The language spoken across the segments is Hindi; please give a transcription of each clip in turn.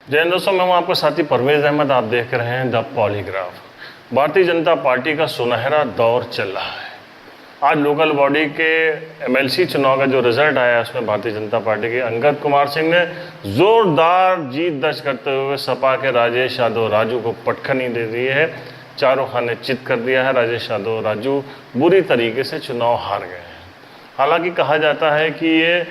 जय हिंद दोस्तों, मैं हूं आपका साथी परवेज अहमद। आप देख रहे हैं the polygraph. Bharatiya Janata party का सुनहरा दौर चल रहा है। आज लोकल बॉडी के एमएलसी चुनाव का जो रिजल्ट आया है उसमें भारतीय जनता पार्टी के अंगद कुमार सिंह ने जोरदार जीत दर्ज करते हुए सपा के राजेश यादव राजू को पटखनी दे दी है। चारों खाने चित कर दिया है। राजेश यादव राजू बुरी तरीके से चुनाव हार गए हैं। हालांकि कहा जाता है कि ये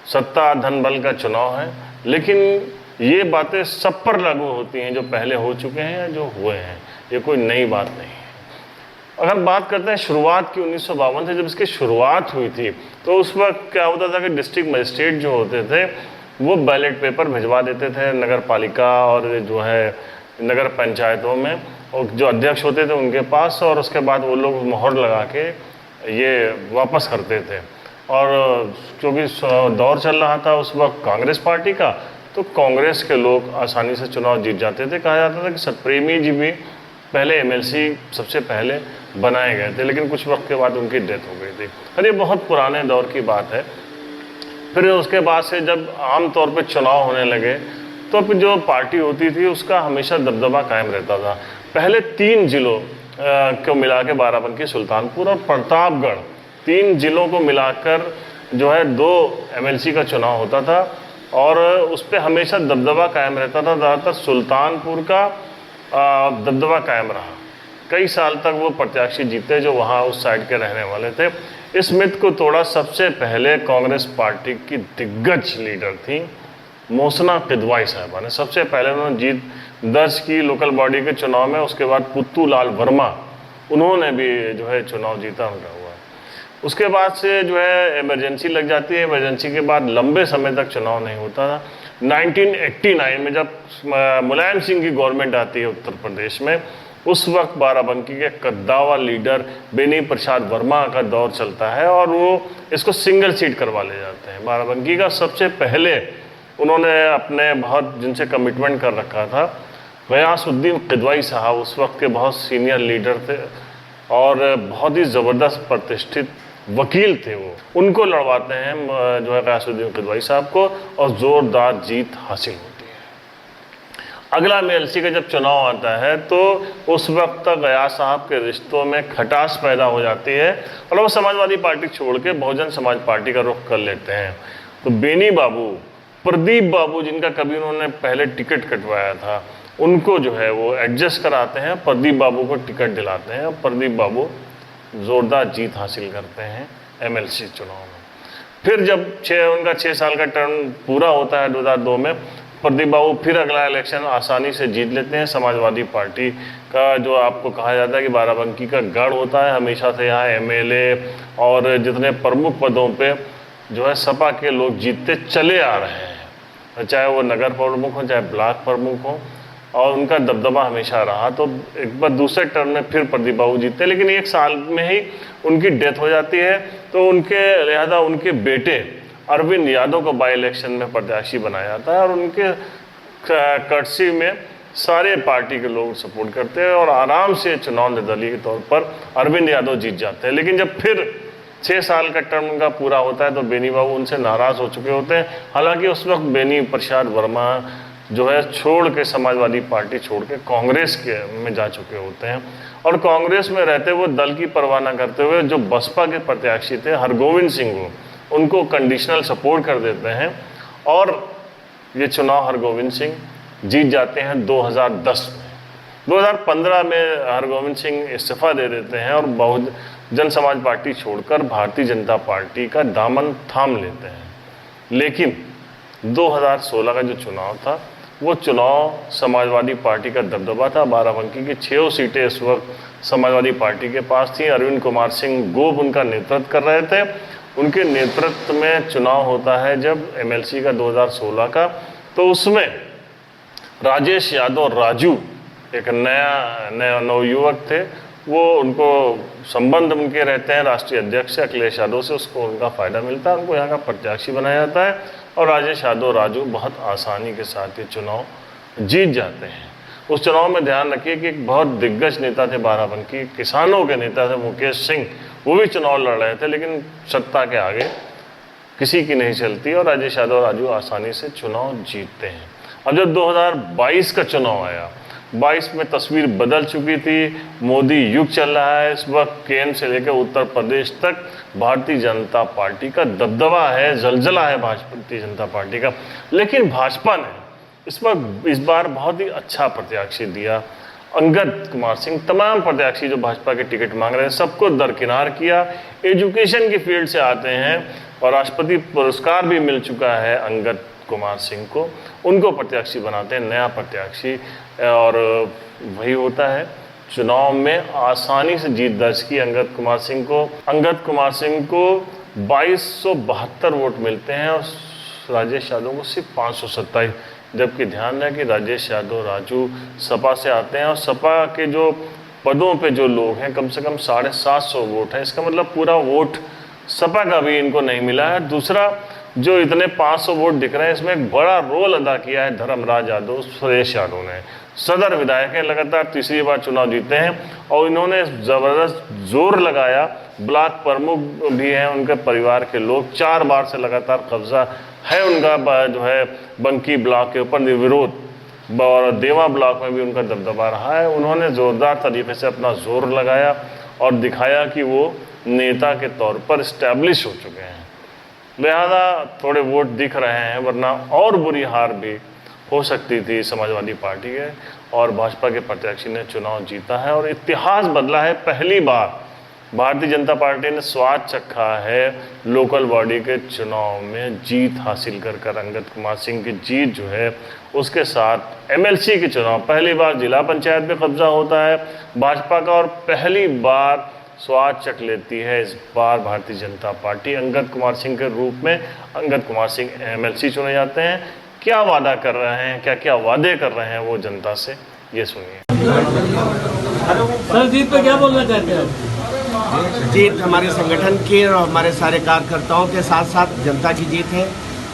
सत्ता धन बल का चुनाव है, लेकिन ये बातें सब पर लागू होती हैं जो पहले हो चुके हैं या जो हुए हैं। ये कोई नई बात नहीं है। अगर बात करते हैं शुरुआत की 1952 से, जब इसकी शुरुआत हुई थी तो उस वक्त क्या होता था कि डिस्ट्रिक्ट मजिस्ट्रेट जो होते थे वो बैलेट पेपर भिजवा देते थे नगर पालिका और जो है नगर पंचायतों में, और जो अध्यक्ष होते थे उनके पास, और उसके बाद वो लोग मोहर लगा के ये वापस करते थे। और क्योंकि दौर चल रहा था उस वक्त कांग्रेस पार्टी का, तो कांग्रेस के लोग आसानी से चुनाव जीत जाते थे। कहा जाता था कि सतप्रेमी जी भी पहले एमएलसी सबसे पहले बनाए गए थे, लेकिन कुछ वक्त के बाद उनकी डेथ हो गई थी। और ये बहुत पुराने दौर की बात है। फिर उसके बाद से जब आम तौर पे चुनाव होने लगे तो फिर जो पार्टी होती थी उसका हमेशा दबदबा कायम रहता था। पहले 3 जिलों को मिला के बाराबंकी, सुल्तानपुर और प्रतापगढ़, 3 जिलों को मिलाकर जो है 2 एमएलसी का चुनाव होता था और उस पर हमेशा दबदबा कायम रहता था। ज़्यादातर सुल्तानपुर का दबदबा कायम रहा। कई साल तक वो प्रत्याशी जीते जो वहाँ उस साइड के रहने वाले थे। इस मिथ को तोड़ा सबसे पहले कांग्रेस पार्टी की दिग्गज लीडर थी मोहसिना किदवाई साहबा ने। सबसे पहले उन्होंने जीत दर्ज की लोकल बॉडी के चुनाव में। उसके बाद पुत्तू लाल वर्मा, उन्होंने भी जो है चुनाव जीता, उनका हुआ। उसके बाद से जो है इमरजेंसी लग जाती है। इमरजेंसी के बाद लंबे समय तक चुनाव नहीं होता था। 1989 में जब मुलायम सिंह की गवर्नमेंट आती है उत्तर प्रदेश में, उस वक्त बाराबंकी के कद्दावर लीडर बेनी प्रसाद वर्मा का दौर चलता है और वो इसको सिंगल सीट करवा ले जाते हैं। बाराबंकी का सबसे पहले उन्होंने अपने बहुत जिनसे कमिटमेंट कर रखा था, गयासुद्दीन किदवाई साहब उस वक्त के बहुत सीनियर लीडर थे और बहुत ही ज़बरदस्त प्रतिष्ठित वकील थे, वो उनको लड़वाते हैं जो है गयासुद्दीन किदवाई साहब को, और ज़ोरदार जीत हासिल होती है। अगला एमएलसी का जब चुनाव आता है तो उस वक्त तक गया साहब के रिश्तों में खटास पैदा हो जाती है और वो समाजवादी पार्टी छोड़ के बहुजन समाज पार्टी का रुख कर लेते हैं। तो बेनी बाबू, प्रदीप बाबू, जिनका कभी उन्होंने पहले टिकट कटवाया था, उनको जो है वो एडजस्ट कराते हैं, प्रदीप बाबू को टिकट दिलाते हैं और प्रदीप बाबू ज़ोरदार जीत हासिल करते हैं एमएलसी चुनाव में। फिर जब उनका 6 साल का टर्म पूरा होता है 2002 में, प्रदीप बाबू फिर अगला इलेक्शन आसानी से जीत लेते हैं। समाजवादी पार्टी का जो आपको कहा जाता है कि बाराबंकी का गढ़ होता है, हमेशा से यहाँ एमएलए और जितने प्रमुख पदों पे जो है सपा के लोग जीतते चले आ रहे हैं, चाहे वो नगर प्रमुख हो चाहे ब्लॉक प्रमुख हो, और उनका दबदबा हमेशा रहा। तो एक बार दूसरे टर्म में फिर प्रदीप बाबू जीतते, लेकिन 1 साल में ही उनकी डेथ हो जाती है। तो उनके लिहाजा उनके बेटे अरविंद यादव को बाई इलेक्शन में प्रत्याशी बनाया जाता है और उनके कर्सी में सारे पार्टी के लोग सपोर्ट करते हैं और आराम से चुनाव निर्दलीय के तौर पर अरविंद यादव जीत जाते हैं। लेकिन जब फिर 6 साल का टर्म उनका पूरा होता है तो बेनी बाबू उनसे नाराज़ हो चुके होते हैं। हालांकि उस वक्त बेनी प्रसाद वर्मा जो है छोड़ के समाजवादी पार्टी छोड़ के कांग्रेस के में जा चुके होते हैं और कांग्रेस में रहते हुए दल की परवाह न करते हुए जो बसपा के प्रत्याशी थे हरगोविंद सिंह को, उनको कंडीशनल सपोर्ट कर देते हैं और ये चुनाव हरगोविंद सिंह जीत जाते हैं 2010 में। 2015 में हरगोविंद सिंह इस्तीफा दे देते हैं और बहुजन समाज पार्टी छोड़कर भारतीय जनता पार्टी का दामन थाम लेते हैं। लेकिन 2016 का जो चुनाव था वो चुनाव समाजवादी पार्टी का दबदबा था। बाराबंकी की 6 सीटें इस वक्त समाजवादी पार्टी के पास थी। अरविंद कुमार सिंह गोप उनका नेतृत्व कर रहे थे। उनके नेतृत्व में चुनाव होता है जब एमएलसी का 2016 का, तो उसमें राजेश यादव राजू एक नया नवयुवक थे। वो उनको संबंध उनके रहते हैं राष्ट्रीय अध्यक्ष से अखिलेश यादव से, उसको उनका फ़ायदा मिलता है, उनको यहाँ का प्रत्याशी बनाया जाता है और राजेश यादव राजू बहुत आसानी के साथ ये चुनाव जीत जाते हैं। उस चुनाव में ध्यान रखिए कि एक बहुत दिग्गज नेता थे बाराबंकी, किसानों के नेता थे मुकेश सिंह, वो भी चुनाव लड़ रहे थे, लेकिन सत्ता के आगे किसी की नहीं चलती और राजेश यादव राजू आसानी से चुनाव जीतते हैं। अब जब 2022 का चुनाव आया, 22 में तस्वीर बदल चुकी थी। मोदी युग चल रहा है इस वक्त, केंद्र से लेकर उत्तर प्रदेश तक भारतीय जनता पार्टी का दबदबा है, जलजला है भारतीय जनता पार्टी का। लेकिन भाजपा ने इस बार बहुत ही अच्छा प्रत्याशी दिया, अंगद कुमार सिंह। तमाम प्रत्याशी जो भाजपा के टिकट मांग रहे हैं सबको दरकिनार किया। एजुकेशन की फील्ड से आते हैं और राष्ट्रपति पुरस्कार भी मिल चुका है अंगद कुमार सिंह को, उनको प्रत्याशी बनाते हैं, नया प्रत्याशी। और वही होता है, चुनाव में आसानी से जीत दर्ज की अंगद कुमार सिंह को। अंगद कुमार सिंह को 2272 वोट मिलते हैं और राजेश यादव को सिर्फ 527। जबकि ध्यान रहे कि राजेश यादव राजू सपा से आते हैं और सपा के जो पदों पे जो लोग हैं कम से कम 750 वोट है। इसका मतलब पूरा वोट सपा का भी इनको नहीं मिला है। दूसरा, जो इतने 500 वोट दिख रहे हैं इसमें एक बड़ा रोल अदा किया है धर्मराज यादव, सुरेश यादव ने। सदर विधायक हैं, लगातार तीसरी बार चुनाव जीते हैं और इन्होंने ज़बरदस्त जोर लगाया। ब्लॉक प्रमुख भी हैं उनके परिवार के लोग, 4 बार से लगातार कब्जा है उनका जो है बंकी ब्लॉक के ऊपर विरोध, और देवा ब्लॉक में भी उनका दबदबा रहा है। उन्होंने ज़ोरदार तरीके से अपना जोर लगाया और दिखाया कि वो नेता के तौर पर इस्टेब्लिश हो चुके हैं। लिहाजा थोड़े वोट दिख रहे हैं, वरना और बुरी हार भी हो सकती थी समाजवादी पार्टी के, और भाजपा के प्रत्याशी ने चुनाव जीता है और इतिहास बदला है। पहली बार भारतीय जनता पार्टी ने स्वाद चखा है लोकल बॉडी के चुनाव में जीत हासिल कर अंगद कुमार सिंह की जीत जो है उसके साथ एमएलसी के चुनाव, पहली बार जिला पंचायत में कब्जा होता है भाजपा का, और पहली बार स्वाद चख लेती है इस बार भारतीय जनता पार्टी। अंगद कुमार सिंह के रूप में अंगद कुमार सिंह एमएलसी चुने जाते हैं। क्या वादा कर रहे हैं, क्या क्या वादे कर रहे हैं वो जनता से, ये सुनिए। सर, जीत पे क्या बोलना चाहते हैं? जीत हमारे संगठन की और हमारे सारे कार्यकर्ताओं के साथ साथ जनता की जीत है।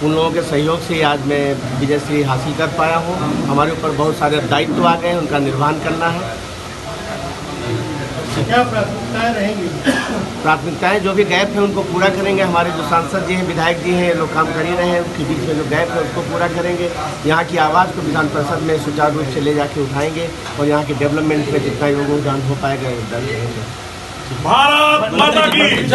उन लोगों के सहयोग से आज मैं विजयश्री हासिल कर पाया हूँ। हमारे ऊपर बहुत सारे दायित्व आ गए हैं, उनका निर्वहन करना है। क्या प्राथमिकताएं रहेंगी? प्राथमिकताएं जो भी गैप है उनको पूरा करेंगे। हमारे जो सांसद जी हैं, विधायक जी हैं, ये लोग काम कर ही रहे हैं, उनके बीच में जो गैप है उसको पूरा करेंगे। यहाँ की आवाज़ को विधान परिषद में सुचारू रूप से ले जाके उठाएंगे और यहाँ के डेवलपमेंट में जितना योगदान हो पाएगा योगदान करेंगे। भारत माता की